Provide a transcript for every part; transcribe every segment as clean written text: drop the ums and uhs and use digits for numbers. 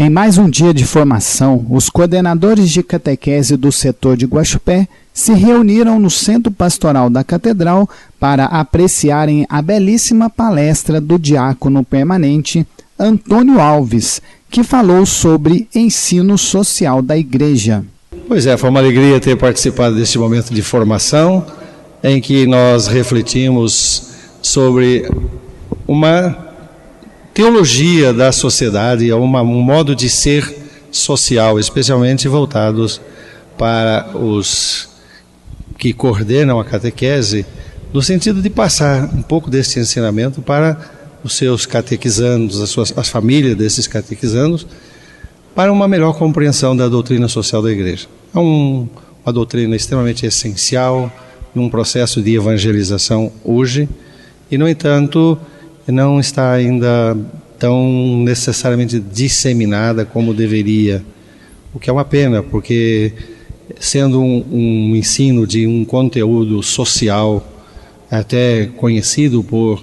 Em mais um dia de formação, os coordenadores de catequese do setor de Guaxupé se reuniram no Centro Pastoral da Catedral para apreciarem a belíssima palestra do diácono permanente Antônio Alves, que falou sobre ensino social da igreja. Pois é, foi uma alegria ter participado deste momento de formação, em que nós refletimos sobre uma teologia da sociedade, um modo de ser social, especialmente voltados para os que coordenam a catequese, no sentido de passar um pouco desse ensinamento para os seus catequizandos, as famílias desses catequizandos, para uma melhor compreensão da doutrina social da igreja. É uma doutrina extremamente essencial num processo de evangelização hoje, e, no entanto, não está ainda tão necessariamente disseminada como deveria, o que é uma pena, porque sendo um ensino de um conteúdo social, até conhecido por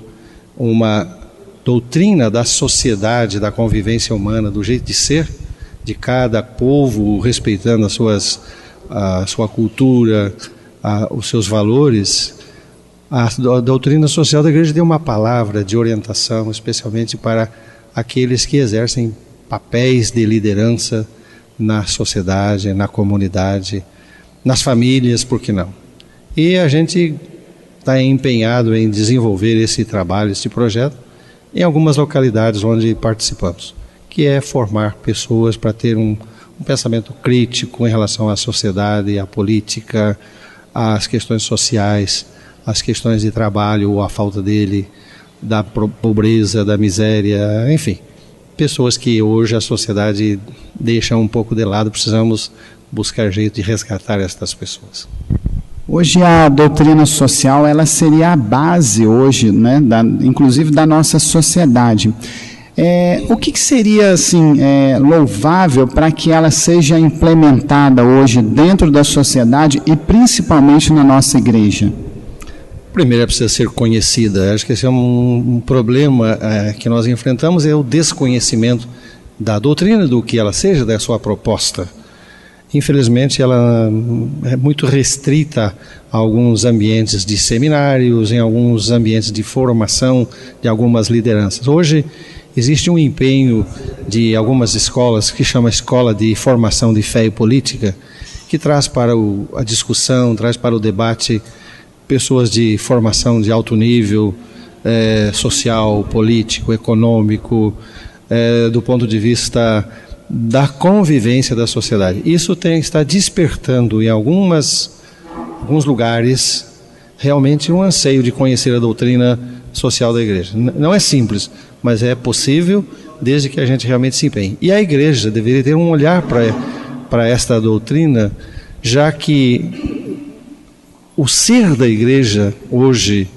uma doutrina da sociedade, da convivência humana, do jeito de ser de cada povo, respeitando a sua cultura, os seus valores, a doutrina social da igreja deu uma palavra de orientação, especialmente para aqueles que exercem papéis de liderança na sociedade, na comunidade, nas famílias, por que não? E a gente está empenhado em desenvolver esse trabalho, esse projeto, em algumas localidades onde participamos, que é formar pessoas para ter um pensamento crítico em relação à sociedade, à política, às questões sociais, as questões de trabalho ou a falta dele, da pobreza, da miséria, enfim. Pessoas que hoje a sociedade deixa um pouco de lado, precisamos buscar jeito de resgatar estas pessoas. Hoje a doutrina social, ela seria a base hoje, né, inclusive da nossa sociedade. O que seria assim, louvável para que ela seja implementada hoje dentro da sociedade e principalmente na nossa igreja? Primeiro, ela precisa ser conhecida. Acho que esse é um problema que nós enfrentamos, é o desconhecimento da doutrina, do que ela seja, da sua proposta. Infelizmente, ela é muito restrita a alguns ambientes de seminários, em alguns ambientes de formação de algumas lideranças. Hoje, existe um empenho de algumas escolas, que chama Escola de Formação de Fé e Política, que traz para a discussão, traz para o debate pessoas de formação de alto nível, social, político, econômico, do ponto de vista da convivência da sociedade. Isso está despertando em alguns lugares realmente um anseio de conhecer a doutrina social da igreja. Não é simples, mas é possível desde que a gente realmente se empenhe. E a igreja deveria ter um olhar para esta doutrina, já que o ser da igreja hoje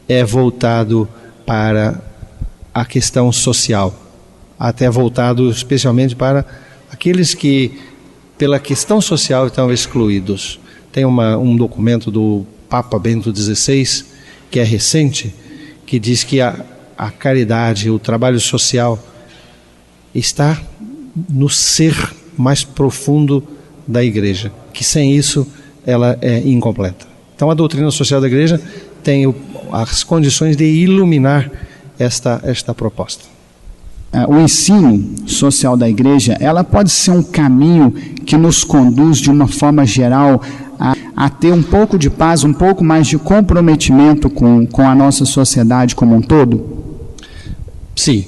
é voltado para a questão social, até voltado especialmente para aqueles que, pela questão social, estão excluídos. Tem um documento do Papa Bento XVI, que é recente, que diz que a caridade, o trabalho social, está no ser mais profundo da igreja, que sem isso ela é incompleta. Então a doutrina social da igreja tem as condições de iluminar esta proposta. O ensino social da igreja, ela pode ser um caminho que nos conduz de uma forma geral a ter um pouco de paz, um pouco mais de comprometimento com a nossa sociedade como um todo? Sim,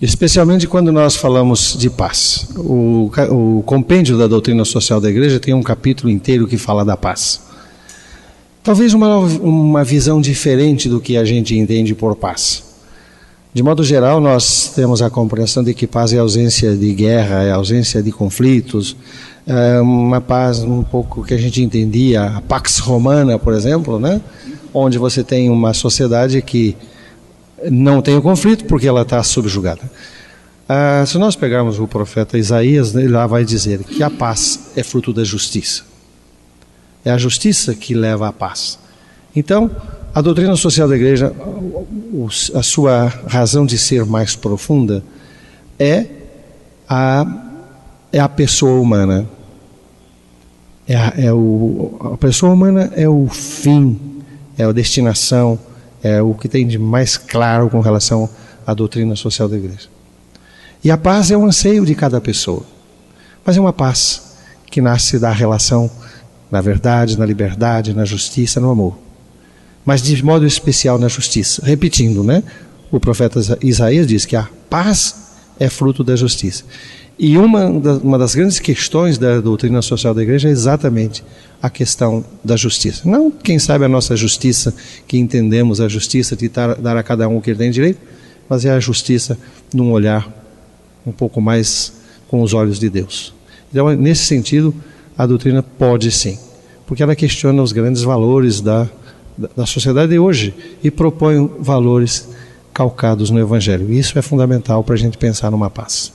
especialmente quando nós falamos de paz. O compêndio da doutrina social da igreja tem um capítulo inteiro que fala da paz. Talvez uma visão diferente do que a gente entende por paz. De modo geral, nós temos a compreensão de que paz é ausência de guerra, é ausência de conflitos, é uma paz um pouco que a gente entendia, a Pax Romana, por exemplo, né? Onde você tem uma sociedade que não tem o conflito porque ela está subjugada. Se nós pegarmos o profeta Isaías, ele lá vai dizer que a paz é fruto da justiça. É a justiça que leva à paz. Então, a doutrina social da igreja, a sua razão de ser mais profunda é é a pessoa humana. A pessoa humana é o fim, é a destinação, é o que tem de mais claro com relação à doutrina social da igreja. E a paz é o anseio de cada pessoa, mas é uma paz que nasce da relação na verdade, na liberdade, na justiça, no amor. Mas de modo especial na justiça. Repetindo, né? O profeta Isaías diz que a paz é fruto da justiça. E uma das grandes questões da doutrina social da igreja é exatamente a questão da justiça. Não, quem sabe, a nossa justiça, que entendemos a justiça de dar a cada um o que ele tem direito, mas é a justiça num olhar um pouco mais com os olhos de Deus. Então, nesse sentido, a doutrina pode sim, porque ela questiona os grandes valores da sociedade de hoje e propõe valores calcados no Evangelho. Isso é fundamental para a gente pensar numa paz.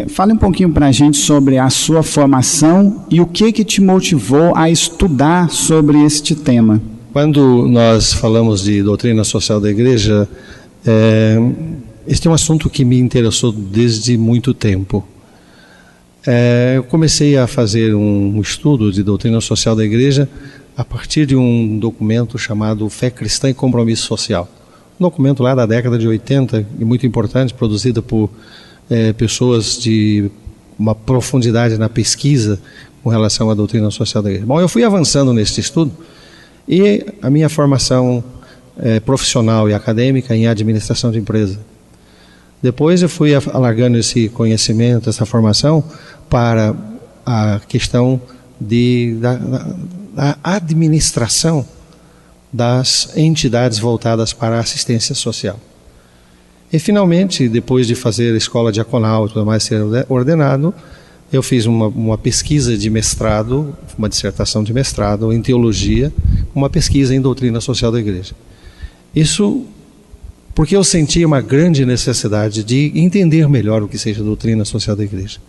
Fale um pouquinho para a gente sobre a sua formação e o que te motivou a estudar sobre este tema. Quando nós falamos de doutrina social da igreja, este é um assunto que me interessou desde muito tempo. Eu comecei a fazer um estudo de doutrina social da igreja a partir de um documento chamado Fé Cristã e Compromisso Social. Um documento lá da década de 80, e muito importante, produzido por pessoas de uma profundidade na pesquisa com relação à doutrina social da igreja. Bom, eu fui avançando neste estudo e a minha formação profissional e acadêmica em administração de empresa. Depois eu fui alargando esse conhecimento, essa formação, para a questão da administração das entidades voltadas para a assistência social. E finalmente, depois de fazer a escola diaconal e tudo mais, ser ordenado, eu fiz uma pesquisa de mestrado, uma dissertação de mestrado em teologia, uma pesquisa em doutrina social da igreja. Isso porque eu senti uma grande necessidade de entender melhor o que seja a doutrina social da igreja.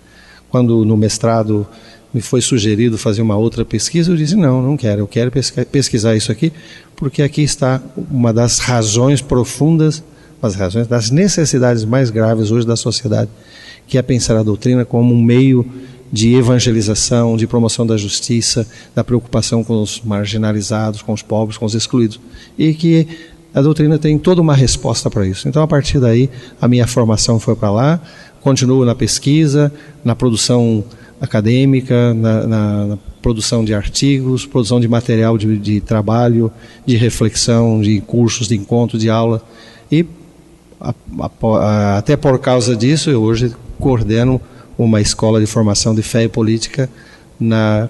Quando no mestrado me foi sugerido fazer uma outra pesquisa, eu disse, não quero, eu quero pesquisar isso aqui, porque aqui está uma das razões profundas, as razões das necessidades mais graves hoje da sociedade, que é pensar a doutrina como um meio de evangelização, de promoção da justiça, da preocupação com os marginalizados, com os pobres, com os excluídos, e que a doutrina tem toda uma resposta para isso. Então, a partir daí, a minha formação foi para lá, continuo na pesquisa, na produção acadêmica, na produção de artigos, produção de material de trabalho, de reflexão, de cursos, de encontro, de aula. E, até por causa disso, eu hoje coordeno uma escola de formação de fé e política na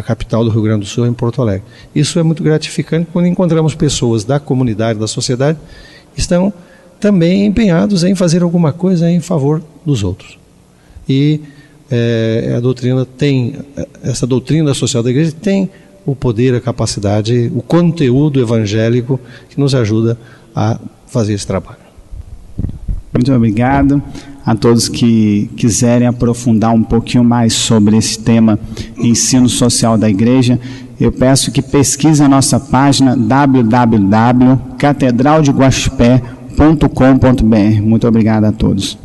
capital do Rio Grande do Sul, em Porto Alegre. Isso é muito gratificante quando encontramos pessoas da comunidade, da sociedade, que estão também empenhados em fazer alguma coisa em favor dos outros. E a doutrina essa doutrina social da igreja tem o poder, a capacidade, o conteúdo evangélico que nos ajuda a fazer esse trabalho. Muito obrigado a todos que quiserem aprofundar um pouquinho mais sobre esse tema ensino social da igreja. Eu peço que pesquisem a nossa página www.catedraldeguaxupé.com.br. Muito obrigado a todos.